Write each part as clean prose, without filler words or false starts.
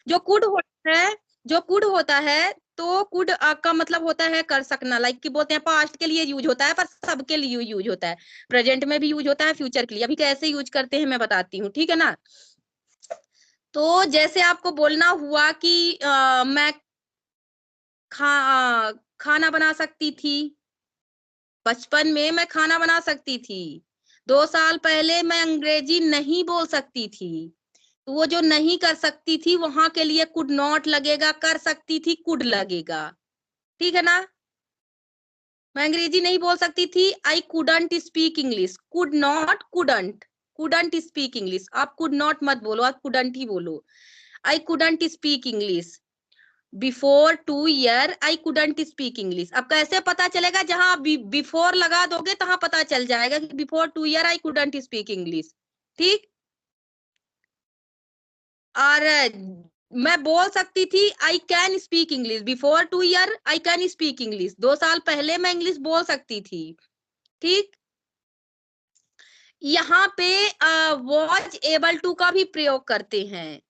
जो कुड होता है, जो कुड होता है, तो कुड का मतलब होता है कर सकना, लाइक कि बोलते हैं पास्ट के लिए यूज होता है, पर सबके लिए यूज होता है, प्रेजेंट में भी यूज होता है, फ्यूचर के लिए। अभी कैसे यूज करते हैं मैं बताती हूँ, ठीक है ना। तो जैसे आपको बोलना हुआ कि मैं खाना बना सकती थी, बचपन में मैं खाना बना सकती थी। 2 साल पहले मैं अंग्रेजी नहीं बोल सकती थी, तो वो जो नहीं कर सकती थी वहां के लिए कुड नॉट लगेगा, कर सकती थी कुड लगेगा, ठीक है ना। मैं अंग्रेजी नहीं बोल सकती थी, I couldn't speak English, could not couldn't, couldn't speak English. आप कुड नॉट मत बोलो, आप कुडंट ही बोलो। I couldn't speak English, before 2 year I couldn't speak English. अब कैसे पता चलेगा, जहां बिफोर लगा दोगे तहां पता चल जाएगा कि before 2 year I couldn't speak English, ठीक। और मैं बोल सकती थी I can speak English, before 2 year I can speak English, 2 साल पहले मैं इंग्लिश बोल सकती थी, ठीक। यहाँ पे वॉज एबल टू का भी प्रयोग करते हैं,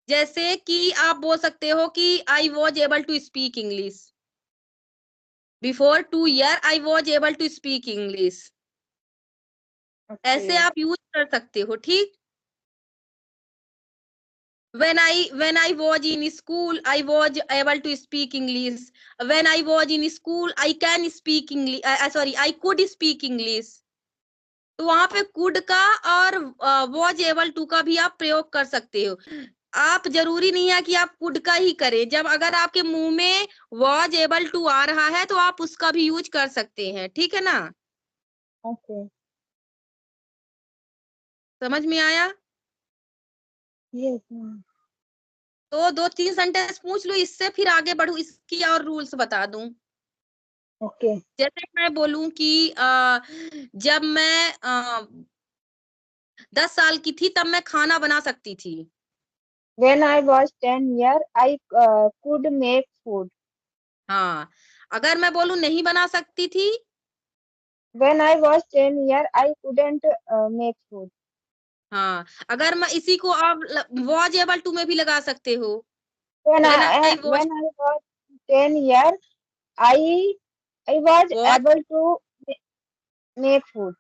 जैसे कि आप बोल सकते हो कि I was able to speak English, before 2 year I was able to speak English, ऐसे आप यूज कर सकते हो, ठीक। when I was in school I was able to speak English, when I was in school I can speak English, sorry I could speak English। तो वहां पे could का और वॉज एबल टू का भी आप प्रयोग कर सकते हो। आप जरूरी नहीं है कि आप कुड का ही करें, जब अगर आपके मुंह में वॉज एबल टू आ रहा है तो आप उसका भी यूज कर सकते हैं, ठीक है ना। ओके। समझ में आया। यस। तो 2-3 सेंटेंस पूछ लो इससे, फिर आगे बढ़ू, इसकी और रूल्स बता दूं। ओके। जैसे मैं बोलूं कि जब मैं 10 साल की थी तब मैं खाना बना सकती थी। When I was 10 year, I could make food. हाँ, अगर मैं बोलूं नहीं बना सकती थी, When I was 10 year, I couldn't make food. हाँ, अगर मैं इसी को आप वॉज एबल टू में भी लगा सकते हो। When when I was, when I was 10 year, I I was was, able to make food.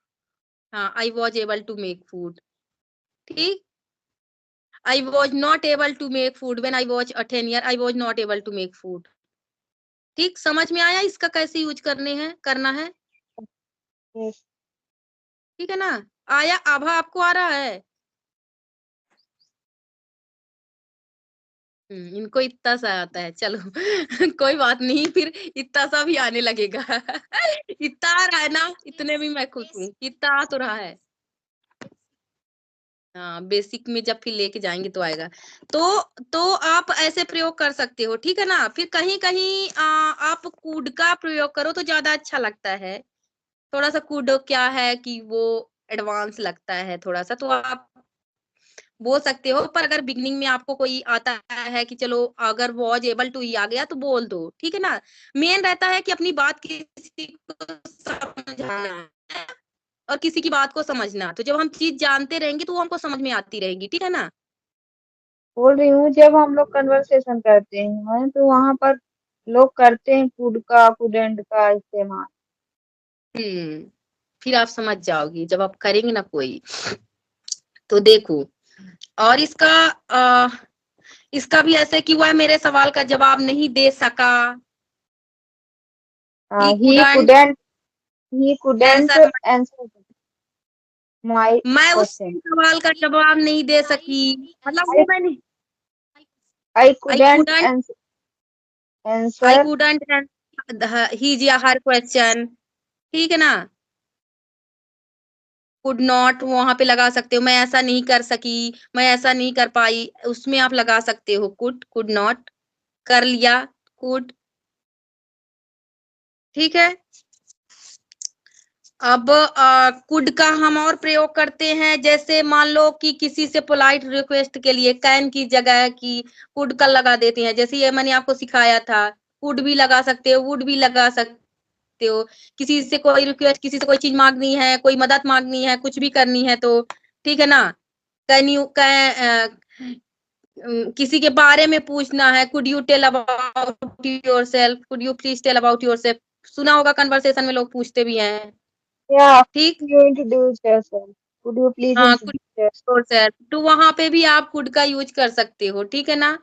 हाँ, I was able to make food, ठीक। I was not able to make food when I was 10 year, I was not able to make food, ठीक। समझ में आया इसका कैसे use करना है, Yes. ठीक है ना। आया, आभा आपको आ रहा है। इनको इतना सा आता है, चलो कोई बात नहीं, फिर इतना सा भी आने लगेगा इतना आ रहा है ना, इतने भी मैं खुश हूँ, इतना आ तो रहा है। हाँ, बेसिक में जब फिर लेके जाएंगे तो आएगा। तो आप ऐसे प्रयोग कर सकते हो, ठीक है ना। फिर कहीं कहीं आप कूड का प्रयोग करो तो ज्यादा अच्छा लगता है। थोड़ा सा कूड क्या है कि वो एडवांस लगता है थोड़ा सा, तो आप बोल सकते हो। पर अगर बिगनिंग में आपको कोई आता है कि चलो अगर वॉज एबल टू ही आ गया तो बोल दो, ठीक है ना। मेन रहता है कि अपनी बात किसी को समझाना है और किसी की बात को समझना। तो जब हम चीज जानते रहेंगे तो वो हमको समझ में आती रहेगी, ठीक है ना। बोल रही हूँ जब हम लोग कन्वर्सेशन करते हैं तो वहां पर लोग करते हैं कुड का couldn't का इस्तेमाल। फिर आप समझ जाओगी जब आप करेंगे ना कोई, तो देखो। और इसका भी ऐसे कि वह मेरे सवाल का जवाब नहीं दे सका, ही He couldn't couldn't he couldn't answer, answer my मैं उस question. सवाल का जवाब नहीं दे सकी, मतलब वो I मैंने I I couldn't couldn't, I answer. Couldn't his या हर क्वेश्चन, ठीक है ना। कुड नॉट वहां पे लगा सकते हो, मैं ऐसा नहीं कर सकी, मैं ऐसा नहीं कर पाई, उसमें आप लगा सकते हो कुड, कुड नॉट, कर लिया, कुड, ठीक है। अब कुड का हम और प्रयोग करते हैं, जैसे मान लो कि किसी से पोलाइट रिक्वेस्ट के लिए कैन की जगह की कुड का लगा देते हैं, जैसे ये मैंने आपको सिखाया था। कुड भी लगा सकते हो, वुड भी लगा सकते हो। किसी से कोई रिक्वेस्ट, किसी से कोई चीज मांगनी है, कोई मदद मांगनी है, कुछ भी करनी है तो, ठीक है ना। कैन यू किसी के बारे में पूछना है, could you tell about yourself, could you please tell about yourself, सुना होगा कन्वर्सेशन में लोग पूछते भी हैं। Yeah, ठीक, you introduce yourself. Could you please हाँ, कुड introduce yourself? योरसेल्फ, तो वहां पे भी आप कुड का यूज कर सकते हो, ठीक है ना।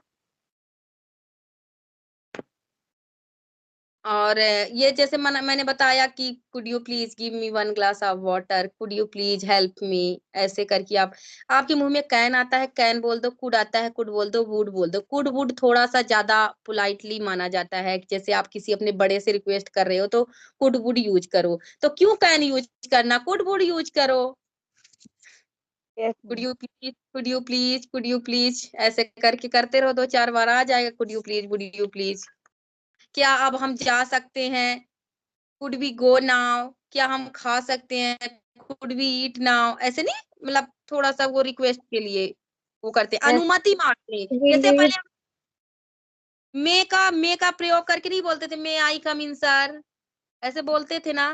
और ये जैसे मैंने बताया कि could you please give me 1 glass of water, could you please help me, ऐसे करके आप, आपके मुंह में कैन आता है कैन बोल दो, कुड आता है कुड बोल दो, वुड बोल दो। कुड वुड थोड़ा सा ज्यादा पोलाइटली माना जाता है, जैसे आप किसी अपने बड़े से रिक्वेस्ट कर रहे हो तो कुड वुड यूज करो, तो क्यों कैन यूज करना, कुड वुड यूज करो। Yes, could ma'am. You please, could you please, could you please, ऐसे करके करते रहो, 2-4 बार आ जाएगा could you please, would you please. क्या अब हम जा सकते हैं, कुड वी गो नाउ, क्या हम खा सकते हैं, कुड वी ईट नाउ, ऐसे नहीं, मतलब थोड़ा सा वो रिक्वेस्ट के लिए वो करते हैं, Yes. अनुमति मांगते हैं। We जैसे leave it. पहले मे का प्रयोग करके नहीं बोलते थे, मे आई कम इन सर, ऐसे बोलते थे ना।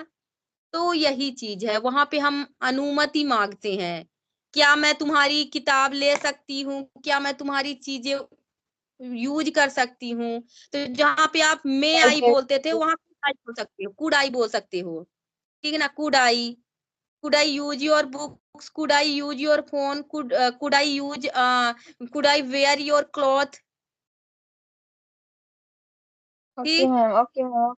तो यही चीज है, वहां पे हम अनुमति मांगते हैं, क्या मैं तुम्हारी किताब ले सकती हूँ, क्या मैं तुम्हारी चीजें यूज कर सकती हूँ। तो जहाँ पे आप मे आई Yes, बोलते थे, yes. वहां कुड आई बोल सकते हो, कुड आई बोल सकते हो, ठीक है ना। Could I use your books, could I use your phone, could I wear your cloth, Okay, ठीक। ma'am. Okay, ma'am.